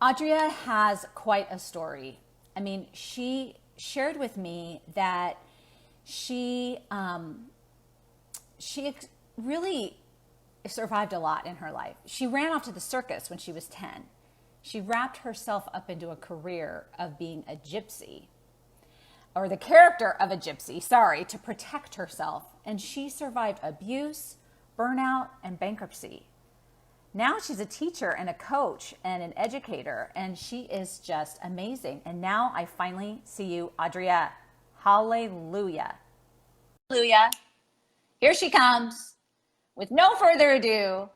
Adria has quite a story. I mean, she shared with me that she she really survived a lot in her life. She ran off to the circus when she was 10. She wrapped herself up into a career of being a gypsy, or the character of a gypsy, sorry, to protect herself. And she survived abuse, burnout, and bankruptcy. Now she's a teacher and a coach and an educator, and she is just amazing. And now I finally see you, Adria. Hallelujah. Hallelujah. Here she comes. With no further ado,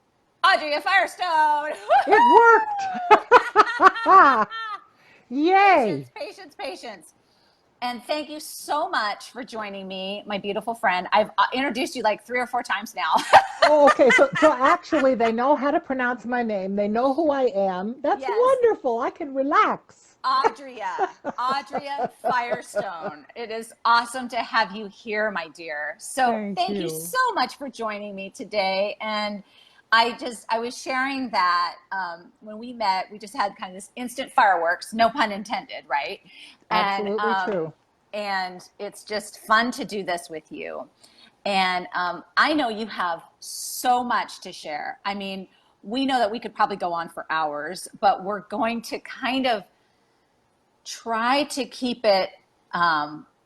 Adria Firestone. It worked! Yay! Patience, patience, patience. And thank you so much for joining me, my beautiful friend. I've introduced you like 3 or 4 times now. Oh, okay, so actually they know how to pronounce my name. They know who I am. That's Yes. wonderful. I can relax. Adria Firestone. It is awesome to have you here, my dear. So Thank thank you you. so much for joining me today. And I was sharing that when we met, we just had kind of this instant fireworks, no pun intended, right? And Absolutely true. and it's just fun to do this with you. And I know you have so much to share. I mean, we know that we could probably go on for hours, but we're going to kind of try to keep it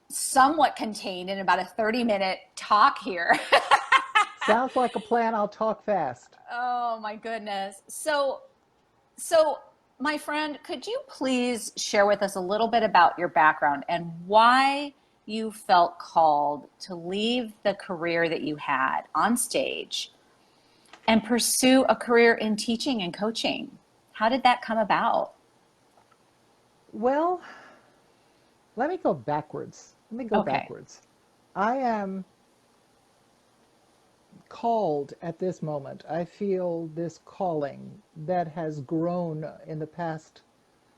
somewhat contained in about a 30-minute talk here. Sounds like a plan. I'll talk fast. Oh my goodness. So my friend, could you please share with us a little bit about your background and why you felt called to leave the career that you had on stage and pursue a career in teaching and coaching? How did that come about? Well, let me go backwards. Let me go Okay. backwards. I am called at this moment. I feel this calling that has grown in the past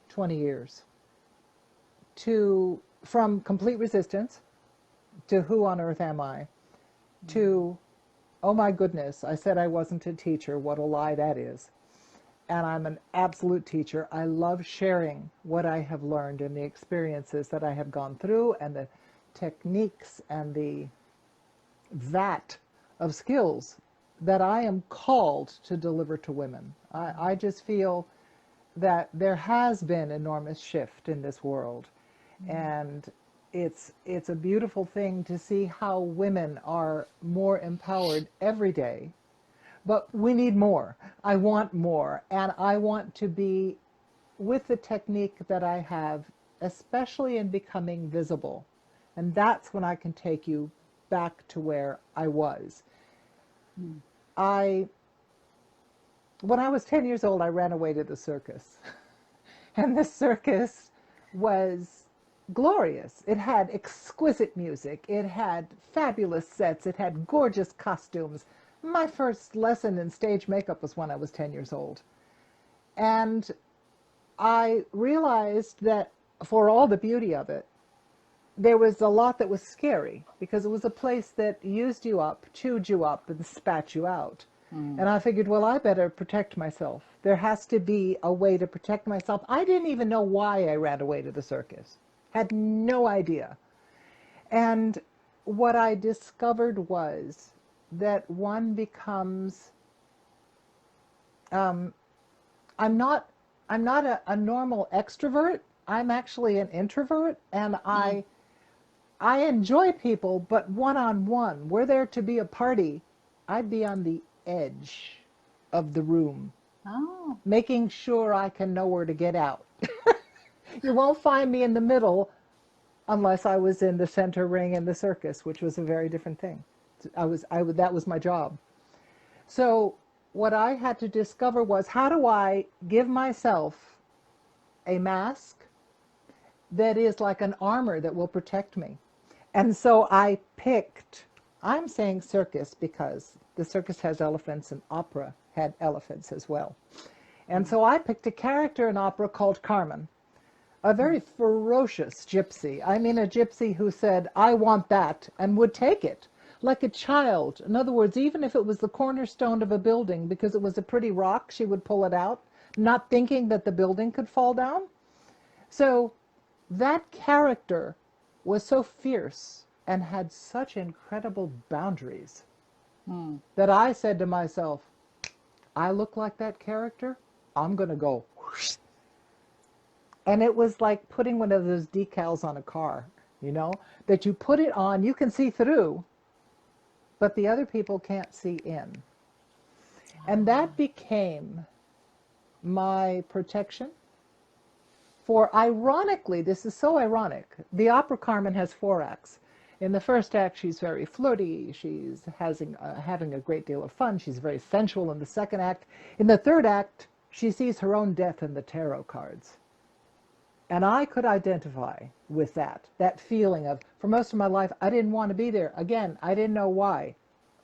20 years to from complete resistance to who on earth am I to oh my goodness, I said I wasn't a teacher. What a lie that is. And I'm an absolute teacher. I love sharing what I have learned and the experiences that I have gone through and the techniques and the vat of skills that I am called to deliver to women. I just feel that there has been enormous shift in this world, and it's a beautiful thing to see how women are more empowered every day. But we need more. I want more, and I want to be with the technique that I have, especially in becoming visible. And that's when I can take you back to where I was. I, when I was 10 years old, I ran away to the circus. And the circus was glorious. It had exquisite music. It had fabulous sets. It had gorgeous costumes. My first lesson in stage makeup was when I was 10 years old. And I realized that for all the beauty of it, there was a lot that was scary because it was a place that used you up, chewed you up, and spat you out. And I figured, well, I better protect myself. There has to be a way to protect myself. I didn't even know why I ran away to the circus. Had no idea. And what I discovered was that one becomes, I'm not, I'm not a normal extrovert. I'm actually an introvert, and I enjoy people, but one-on-one. We're there to be a party. I'd be on the edge of the room, Oh, making sure I can know where to get out. You won't find me in the middle unless I was in the center ring in the circus, which was a very different thing. That was my job. So what I had to discover was, how do I give myself a mask that is like an armor that will protect me? And so I picked, I'm saying circus because the circus has elephants and opera had elephants as well. And so I picked a character in opera called Carmen, a very ferocious gypsy. I mean, a gypsy who said, I want that, and would take it like a child. In other words, even if it was the cornerstone of a building, because it was a pretty rock, she would pull it out. not thinking that the building could fall down. So that character was so fierce and had such incredible boundaries that I said to myself, I look like that character, I'm going to go. And it was like putting one of those decals on a car, that you put it on, you can see through, but the other people can't see in. And that became my protection. For ironically, this is so ironic, the opera Carmen has 4 acts. In the first act, she's very flirty, she's having a great deal of fun, she's very sensual in the second act. In the third act, she sees her own death in the tarot cards. And I could identify with that feeling of, for most of my life, I didn't want to be there. Again, I didn't know why.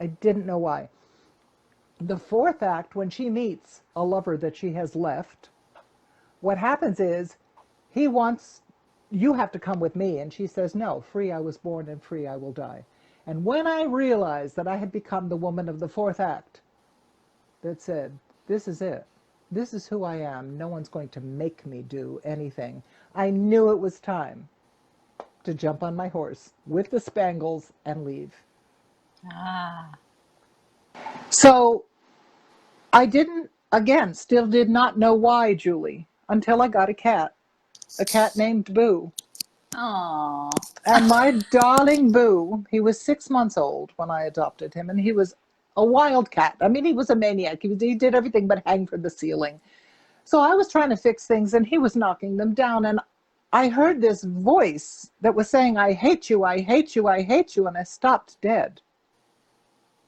I didn't know why. The fourth act, when she meets a lover that she has left, what happens is he wants, you have to come with me. And she says, no, free I was born and free I will die. And when I realized that I had become the woman of the fourth act that said, this is it. This is who I am. No one's going to make me do anything. I knew it was time to jump on my horse with the spangles and leave. Ah. So I still did not know why, Julie, until I got a cat named Boo. Oh. And my darling Boo, he was 6 months old when I adopted him, and he was a wild cat. I mean, he was a maniac. He did everything but hang from the ceiling. So I was trying to fix things, and he was knocking them down. And I heard this voice that was saying, I hate you, I hate you, I hate you. And I stopped dead.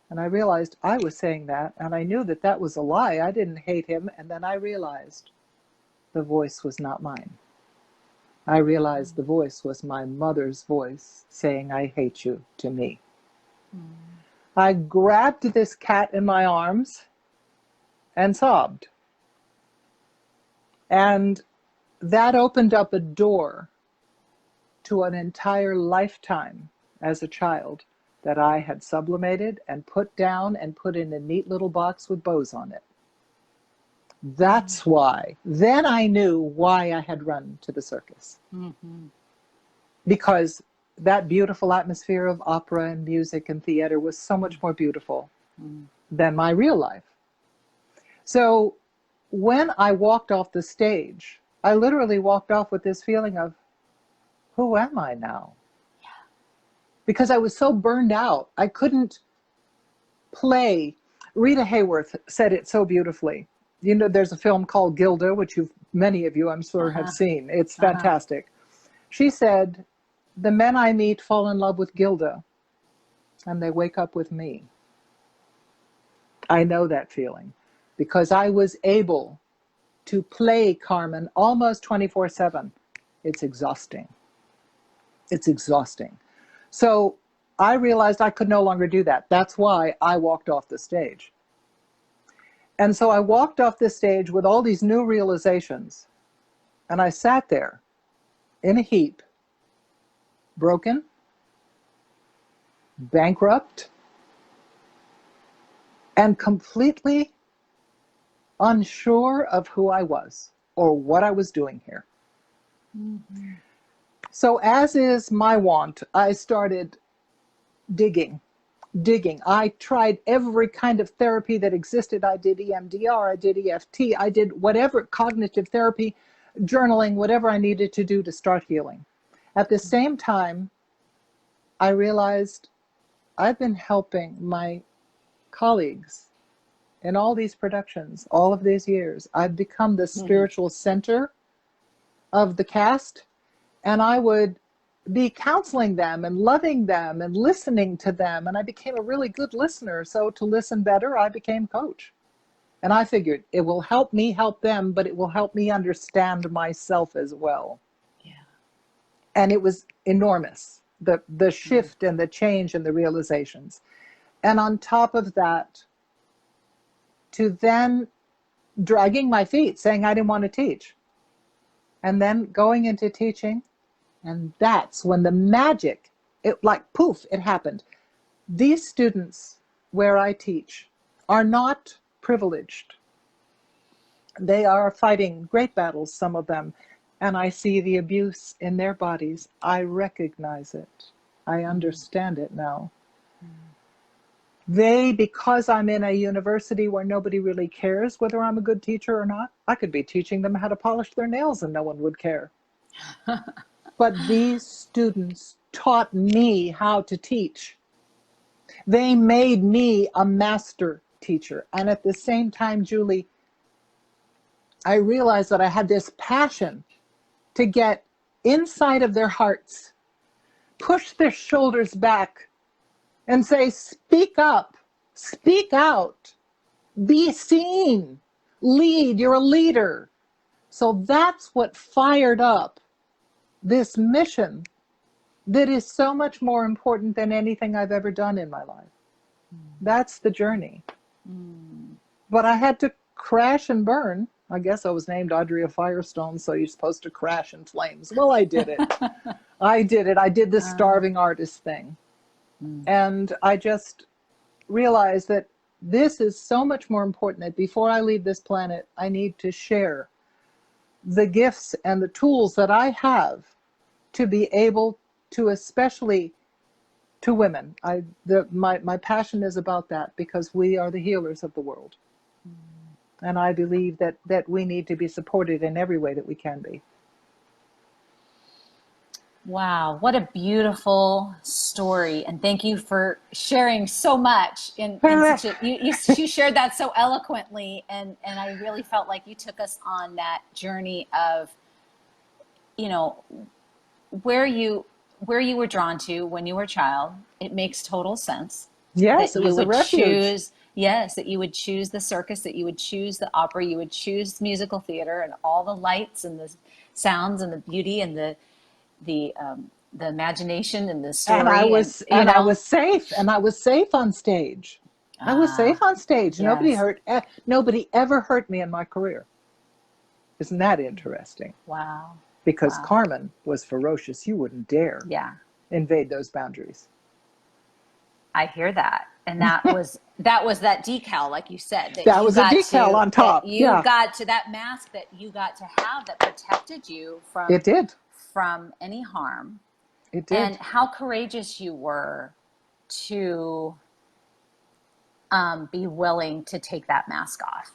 And I realized I was saying that, and I knew that that was a lie. I didn't hate him. And then I realized the voice was not mine. I realized the voice was my mother's voice saying, I hate you, to me. I grabbed this cat in my arms and sobbed. And that opened up a door to an entire lifetime as a child that I had sublimated and put down and put in a neat little box with bows on it. That's why. Then I knew why I had run to the circus. Mm-hmm. Because that beautiful atmosphere of opera and music and theater was so much more beautiful than my real life. So when I walked off the stage, I literally walked off with this feeling of, who am I now? Yeah. Because I was so burned out. I couldn't play. Rita Hayworth said it so beautifully. You know, there's a film called Gilda, which many of you, I'm sure, have seen. It's fantastic. She said, the men I meet fall in love with Gilda, and they wake up with me. I know that feeling because I was able to play Carmen almost 24/7. It's exhausting. It's exhausting. So I realized I could no longer do that. That's why I walked off the stage. And so I walked off this stage with all these new realizations, and I sat there in a heap, broken, bankrupt, and completely unsure of who I was or what I was doing here. Mm-hmm. So as is my wont, I started digging. I tried every kind of therapy that existed. I did EMDR, I did EFT, I did whatever, cognitive therapy, journaling, whatever I needed to do to start healing. At the same time, I realized I've been helping my colleagues in all these productions, all of these years. I've become the spiritual center of the cast, and I would be counseling them and loving them and listening to them. And I became a really good listener. So to listen better, I became coach. And I figured it will help me help them, but it will help me understand myself as well. Yeah. And it was enormous, the shift and the change and the realizations. And on top of that, to then dragging my feet, saying I didn't want to teach. And then going into teaching. And that's when the magic, it like poof, it happened. These students where I teach are not privileged. They are fighting great battles, some of them, and I see the abuse in their bodies. I recognize it. I understand it now. They, because I'm in a university where nobody really cares whether I'm a good teacher or not, I could be teaching them how to polish their nails and no one would care. But these students taught me how to teach. They made me a master teacher. And at the same time, Julie, I realized that I had this passion to get inside of their hearts, push their shoulders back, and say, speak up, speak out, be seen, lead, you're a leader. So that's what fired up this mission that is so much more important than anything I've ever done in my life. That's the journey. But I had to crash and burn. I guess I was named Adria Firestone, so you're supposed to crash in flames. Well, I did it. I did it. I did the starving artist thing. And I just realized that this is so much more important, that before I leave this planet, I need to share the gifts and the tools that I have to be able to, especially to women. My passion is about that, because we are the healers of the world. And I believe that we need to be supported in every way that we can be. Wow, what a beautiful story. And thank you for sharing so much in such a, you shared that so eloquently, and I really felt like you took us on that journey of, you know, where you were drawn to when you were a child. It makes total sense. Yes, That it you was a would refuge. choose, yes, that you would choose the circus, that you would choose the opera, you would choose musical theater and all the lights and the sounds and the beauty and the imagination and the And I story, and was and I was safe, and I was safe on stage. I was safe ah, on stage. yes, Nobody ever hurt me in my career. Isn't that interesting? wow, Because wow, Carmen was ferocious. You wouldn't dare yeah, invade those boundaries. I hear that. And that was that decal, like you said, That was a decal on top. Yeah, that mask that you got to have that protected you it did. from any harm. It And did. how courageous you were to be willing to take that mask off.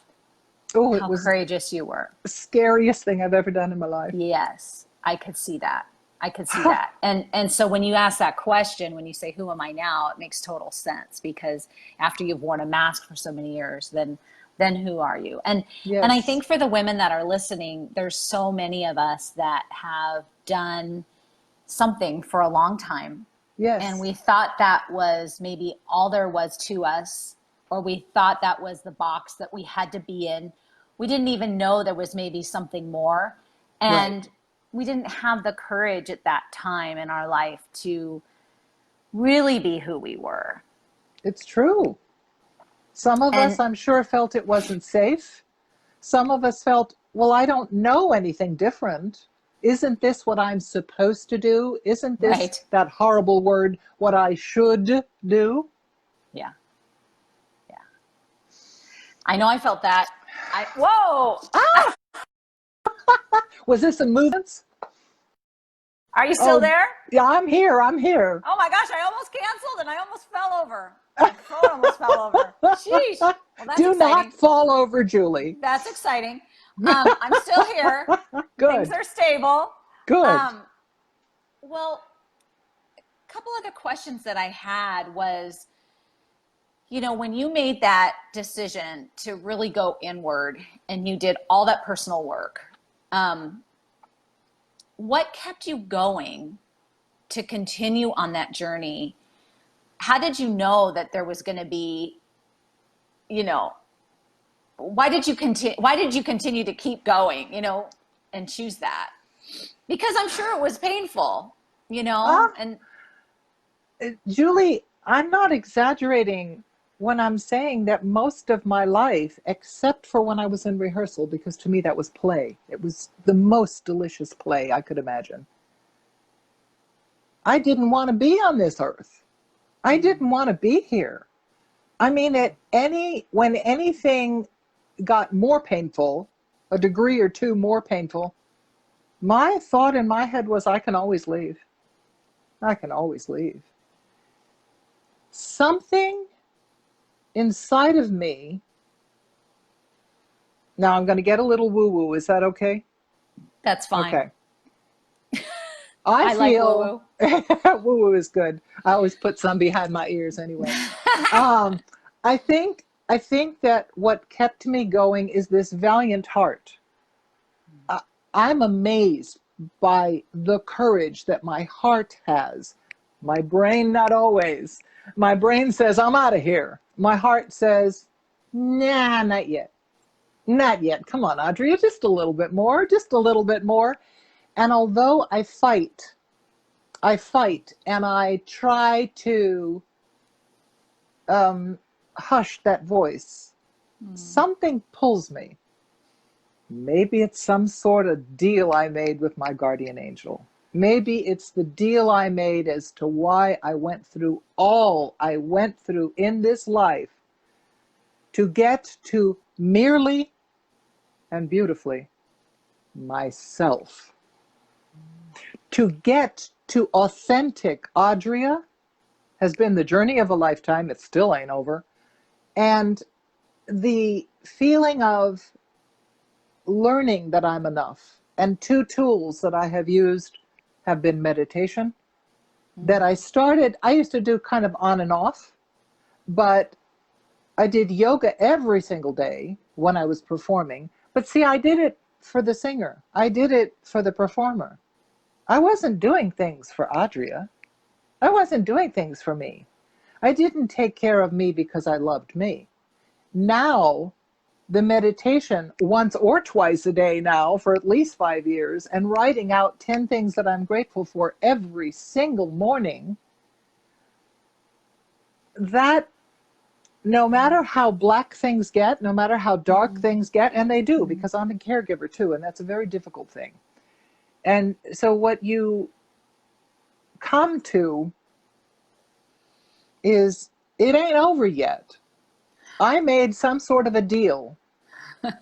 Oh, it How was courageous you were. the scariest thing I've ever done in my life. Yes, I could see that. I could see that. And so when you ask that question, when you say, who am I now? It makes total sense, because after you've worn a mask for so many years, then who are you? And I Yes. think for the women that are listening, there's so many of us that have done something for a long time. And Yes. we thought that was maybe all there was to us, or we thought that was the box that we had to be in. We didn't even know there was maybe something more. Right. And we didn't have the courage at that time in our life to really be who we were. It's true. Some of us, And I'm sure, felt it wasn't safe. Some of us felt, well, I don't know anything different. Isn't this what I'm supposed to do? Isn't this, right. that horrible word, what I should do? Yeah. Yeah. I know I felt that. Whoa. Was this a movement? Are you still Oh, there? yeah, I'm here. I'm here. Oh my gosh, I almost canceled and I almost fell over. My phone almost fell over. Sheesh. Well, that's Do not exciting. fall over, Julie. That's exciting. I'm still here. Things Good. are stable. Good. Um, well, a couple other questions that I had was, when you made that decision to really go inward and you did all that personal work, what kept you going to continue on that journey? How did you know that there was going to be, why did you continue to keep going, and choose that? Because I'm sure it was painful, Ah, and Julie, I'm not exaggerating when I'm saying that most of my life, except for when I was in rehearsal, because to me that was play, it was the most delicious play I could imagine. I didn't want to be on this earth. I didn't want to be here. I mean, when anything got more painful, a degree or two more painful, my thought in my head was, I can always leave. I can always leave. Something inside of me, now I'm going to get a little woo-woo. Is that okay? That's fine. Okay. I like feel woo-woo. woo-woo is good. I always put some behind my ears anyway. Um, I think that what kept me going is this valiant heart. I, I'm amazed by the courage that my heart has. My brain, not always. My brain says, I'm out of here. My heart says, nah, not yet. Not yet. Come on, Adria, just a little bit more, just a little bit more. And although I fight and I try to hush that voice, something pulls me. Maybe it's some sort of deal I made with my guardian angel. Maybe it's the deal I made as to why I went through all I went through in this life to get to merely and beautifully myself. To get to authentic Adria has been the journey of a lifetime. It still ain't over. And the feeling of learning that I'm enough. And two tools that I have used have been meditation. That I used to do kind of on and off, but I did yoga every single day when I was performing. But see, I did it for the singer. I did it for the performer. I wasn't doing things for Adria. I wasn't doing things for me. I didn't take care of me because I loved me. Now, the meditation once or twice a day now for at least 5 years, and writing out 10 things that I'm grateful for every single morning, that no matter how black things get, no matter how dark things get, and they do, because I'm a caregiver too, and that's a very difficult thing. And so what you come to is, it ain't over yet. I made some sort of a deal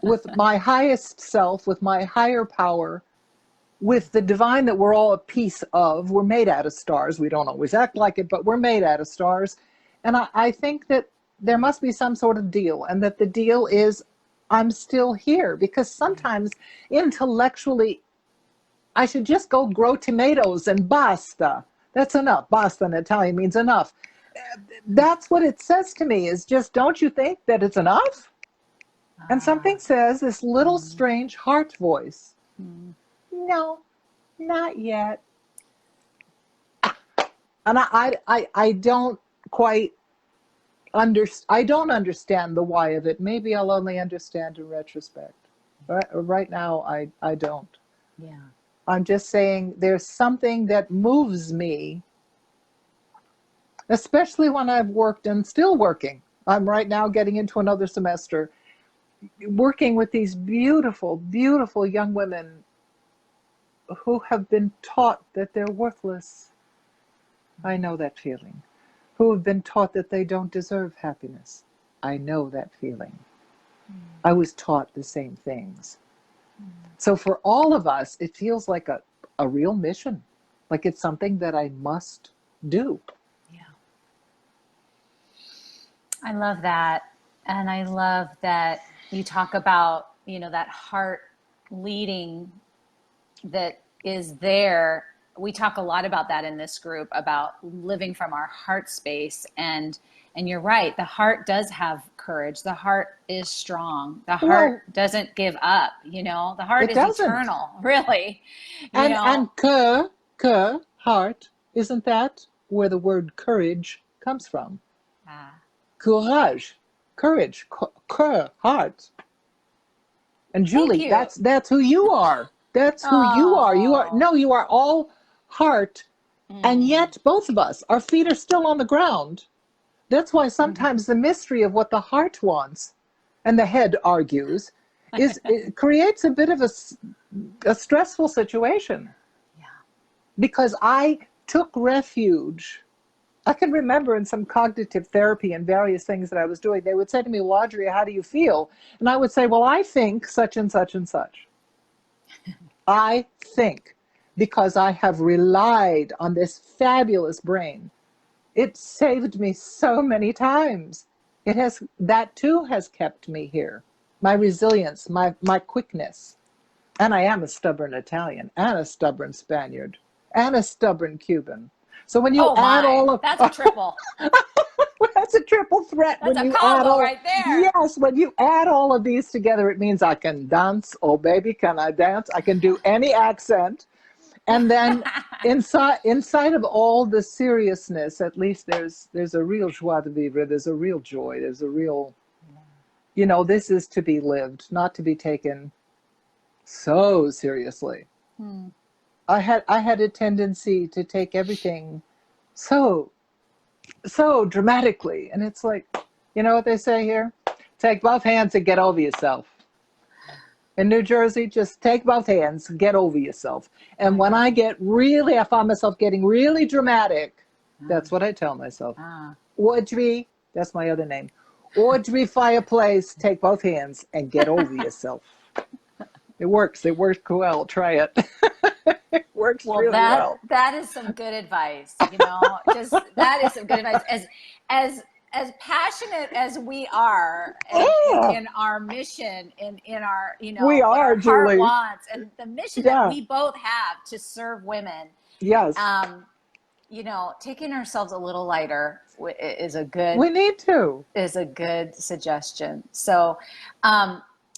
with my highest self, with my higher power, with the divine that we're all a piece of. We're made out of stars. We don't always act like it, but we're made out of stars. And I think that there must be some sort of deal, and that the deal is, I'm still here. Because sometimes intellectually, I should just go grow tomatoes and basta. That's enough. Basta in Italian means enough. That's what it says to me, is just, don't you think that it's enough? And something says, this little strange heart voice, no, not yet. And I don't quite I don't understand the why of it. Maybe I'll only understand in retrospect. Right now, I don't. Yeah. I'm just saying there's something that moves me, especially when I've worked and still working. I'm right now getting into another semester, working with these beautiful, beautiful young women who have been taught that they're worthless. I know that feeling. Who have been taught that they don't deserve happiness. I know that feeling. I was taught the same things. So for all of us, it feels like a real mission. Like it's something that I must do. Yeah. I love that. And I love that you talk about, that heart leading that is there. We talk a lot about that in this group, about living from our heart space. And you're right. The heart does have courage. The heart is strong. The heart doesn't give up. The heart is eternal, really. And heart, isn't that where the word courage comes from? Courage, courage, heart. And Julie, that's who you are. That's who you are. You are all heart. And yet both of us, our feet are still on the ground. That's why sometimes the mystery of what the heart wants and the head argues it creates a bit of a stressful situation. Yeah. Because I took refuge I can remember in some cognitive therapy and various things that I was doing, they would say to me, well, Adria, how do you feel? And I would say, well, I think such and such and such. I think, because I have relied on this fabulous brain. It saved me so many times. That too has kept me here. My resilience, my quickness. And I am a stubborn Italian and a stubborn Spaniard and a stubborn Cuban. So when you Oh add my, all of that's a triple. that's a triple threat. That's When a you add combo all right there. Yes, when you add all of these together, it means I can dance. Oh baby, can I dance? I can do any accent. And then inside of all the seriousness, at least there's a real joie de vivre, there's a real joy, there's a real, this is to be lived, not to be taken so seriously. Hmm. I had a tendency to take everything so dramatically, and it's like, you know what they say here? Take both hands and get over yourself. In New Jersey, just take both hands, get over yourself. And when I find myself getting really dramatic, that's what I tell myself. Ah. Audrey, that's my other name. Audrey Fireplace, take both hands and get over yourself. It works. It works well. Try it. It works Well, really well. that is some good advice. Just that is some good advice. As passionate as we are Yeah, in our mission, in our we what our are, heart Julie. wants, and the mission that Yeah. we both have to serve women. Yes. Um, taking ourselves a little lighter is a good We need to. suggestion. So,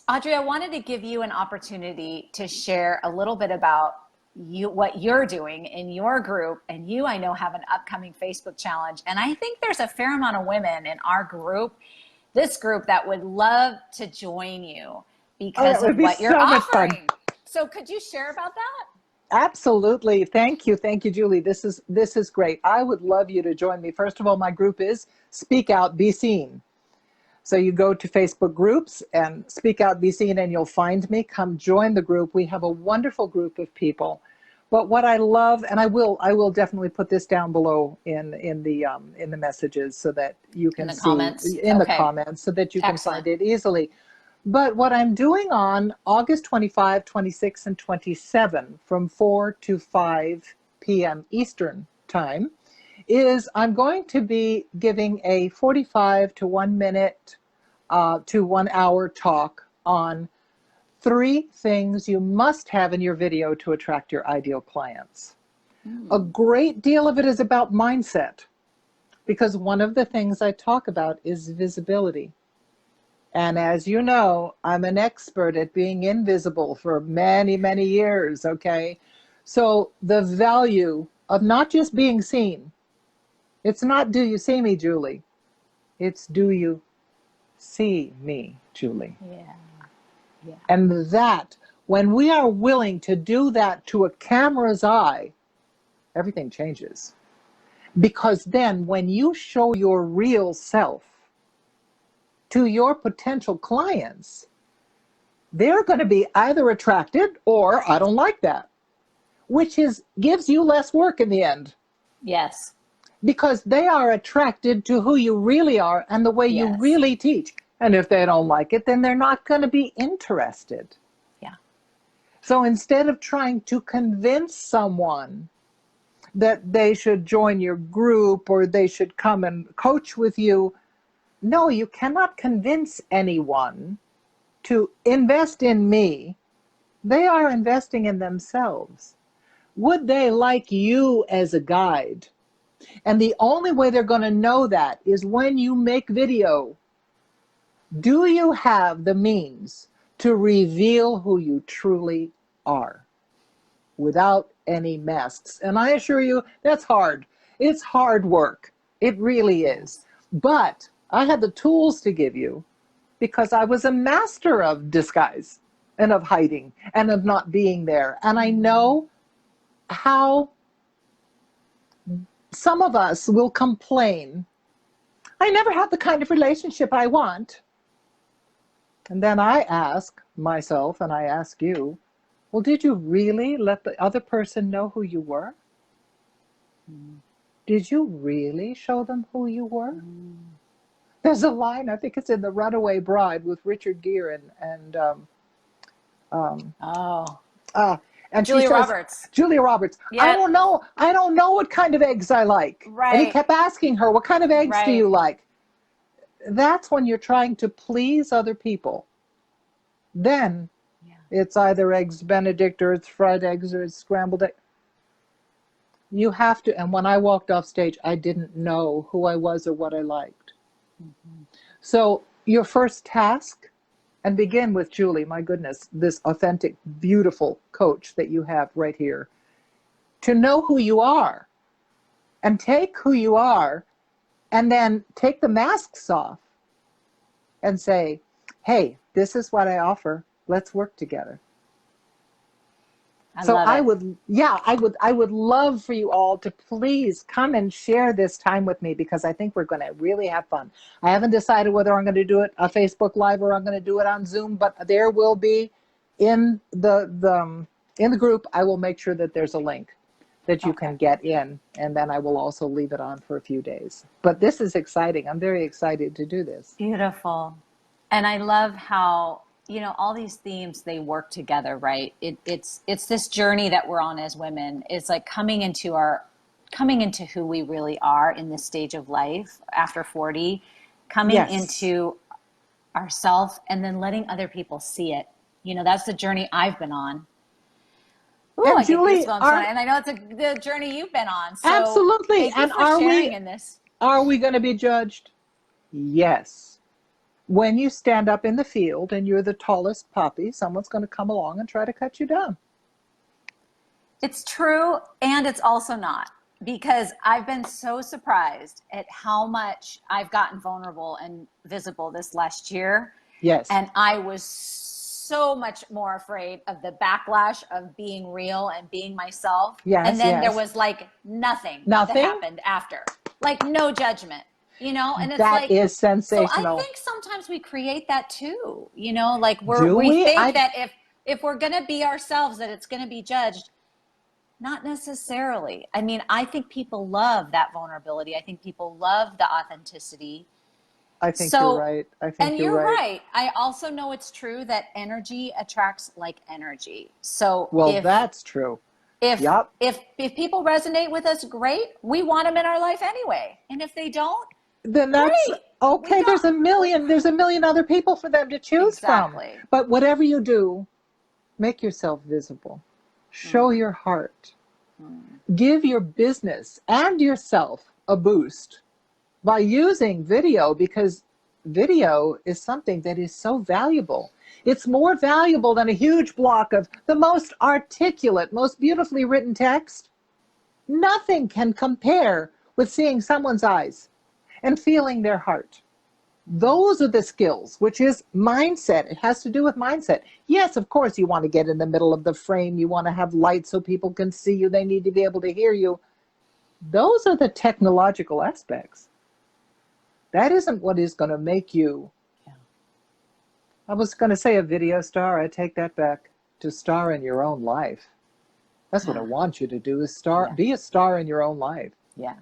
Audrey, I wanted to give you an opportunity to share a little bit about what you're doing in your group. And I know, have an upcoming Facebook challenge. And I think there's a fair amount of women in our group, this group, that would love to join you Oh, because it would of be what you're so much fun. offering. So could you share about that? Absolutely. Thank you. Thank you, Julie. This is great. I would love you to join me. First of all, my group is Speak Out, Be Seen. So you go to Facebook groups and Speak Out, Be Seen, and you'll find me. Come join the group. We have a wonderful group of people. But what I love, and I will definitely put this down below in the messages so that you In can the see comments? in the Okay. comments so that you can find Excellent. it easily. But what I'm doing on August 25, 26, and 27 from 4 to 5 p.m. Eastern time is I'm going to be giving a 45 to 1 minute to 1 hour talk on 3 things you must have in your video to attract your ideal clients. A Hmm. great deal of it is about mindset, because one of the things I talk about is visibility. And as you know, I'm an expert at being invisible for many, many years, okay? So the value of not just being seen, it's not do you see me, Julie? It's do you see me, Julie? Yeah. Yeah. And that, when we are willing to do that to a camera's eye, everything changes. Because then when you show your real self to your potential clients, they're going to be either attracted or I don't like that, which gives you less work in the end, Yes. because they are attracted to who you really are and the way you Yes. really teach. And if they don't like it, then they're not going to be interested. Yeah. So instead of trying to convince someone that they should join your group or they should come and coach with you, no, you cannot convince anyone to invest in me. They are investing in themselves. Would they like you as a guide? And the only way they're going to know that is when you make video. Do you have the means to reveal who you truly are without any masks? And I assure you, that's hard. It's hard work. It really is. Yes. But I had the tools to give you because I was a master of disguise and of hiding and of not being there. And I know how some of us will complain, I never have the kind of relationship I want. And then I ask myself and I ask you, well, did you really let the other person know who you were? Did you really show them who you were? There's a line, I think it's in The Runaway Bride with Richard Gere um, Oh, uh, and she Julia says, Roberts. Julia Roberts, Yep. I don't know what kind of eggs I like. And he Right. kept asking her, what kind of eggs do Right. you like? That's when you're trying to please other people. Then Yeah. it's either eggs Benedict or it's fried eggs or it's scrambled eggs. You have to, and when I walked off stage, I didn't know who I was or what I liked. Mm-hmm. So your first task, and begin with Julie, my goodness, this authentic, beautiful coach that you have right here, to know who you are and take who you are and then take the masks off and say, hey, this is what I offer. Let's work together. I So love it. I would love for you all to please come and share this time with me because I think we're going to really have fun. I haven't decided whether I'm going to do it a Facebook Live or I'm going to do it on Zoom, but there will be in the group. I will make sure that there's a link that you Okay. can get in, and then I will also leave it on for a few days. But this is exciting. I'm very excited to do this. Beautiful. And I love how, all these themes, they work together, right? It's this journey that we're on as women. It's like coming into who we really are in this stage of life after 40, coming Yes. into ourself and then letting other people see it. That's the journey I've been on. Ooh, And I get Julie, goosebumps and I know it's the journey you've been on. So absolutely. thank you And for sharing in this. are we going to be judged? Yes. When you stand up in the field and you're the tallest poppy, someone's going to come along and try to cut you down. It's true, and it's also not, because I've been so surprised at how much I've gotten vulnerable and visible this last year. Yes. And I was so much more afraid of the backlash of being real and being myself. Yes, And then there yes. was like nothing that Nothing? happened after, like no judgment, and it's That like, is so I sensational. think sometimes we create that too, like Do we we? think that if we're going to be ourselves, that it's going to be judged. Not necessarily. I mean, I think people love that vulnerability. I think people love the authenticity. I think you're So, right. I think and you're you're right. right. I also know it's true that energy attracts like energy. So Well, that's true. if Yep. if people resonate with us, great. We want them in our life anyway. And if they don't, Then that's great. We okay. don't. There's a million other people for them to choose from. Exactly. But whatever you do, make yourself visible. Show your heart. Give your business and yourself a boost by using video, because video is something that is so valuable. It's more valuable than a huge block of the most articulate, most beautifully written text. Nothing can compare with seeing someone's eyes and feeling their heart. Those are the skills, which is mindset. It has to do with mindset. Yes, of course, you want to get in the middle of the frame. You want to have light so people can see you. They need to be able to hear you. Those are the technological aspects. That isn't what is going to make you. I was going to say a video star. I take that back. To star in your own life. That's what I want you to do, is be a star in your own life. Yeah.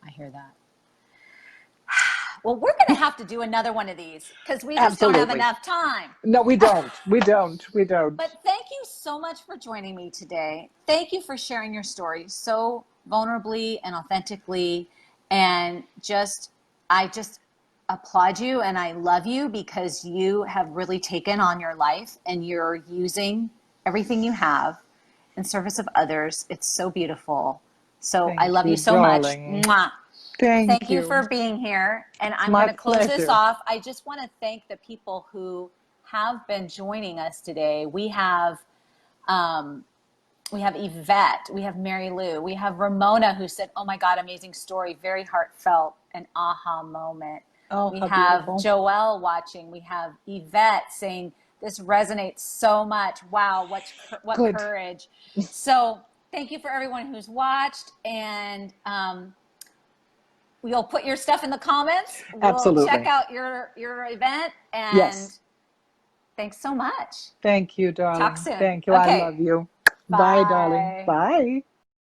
I hear that. Well, we're going to have to do another one of these because we just don't have enough time. No, we don't. We don't. We don't. But thank you so much for joining me today. Thank you for sharing your story so vulnerably and authentically. And I just applaud you and I love you because you have really taken on your life and you're using everything you have in service of others. It's so beautiful. So I love you so darling. much. Mwah. Thank you for being here. And I'm my going to close this pleasure. off. I just want to thank the people who have been joining us today. We have Yvette, we have Mary Lou, we have Ramona who said, "Oh my God, amazing story, very heartfelt, an aha moment." Oh, we how have beautiful. Joelle watching. We have Yvette saying, "This resonates so much. Wow, what Good. courage." So thank you for everyone who's watched, and you'll put your stuff in the comments. Absolutely. We'll check out your event, and yes. Thanks so much. Thank you, darling. Talk soon. Thank you. Okay. I love you. Bye. Bye, darling. Bye.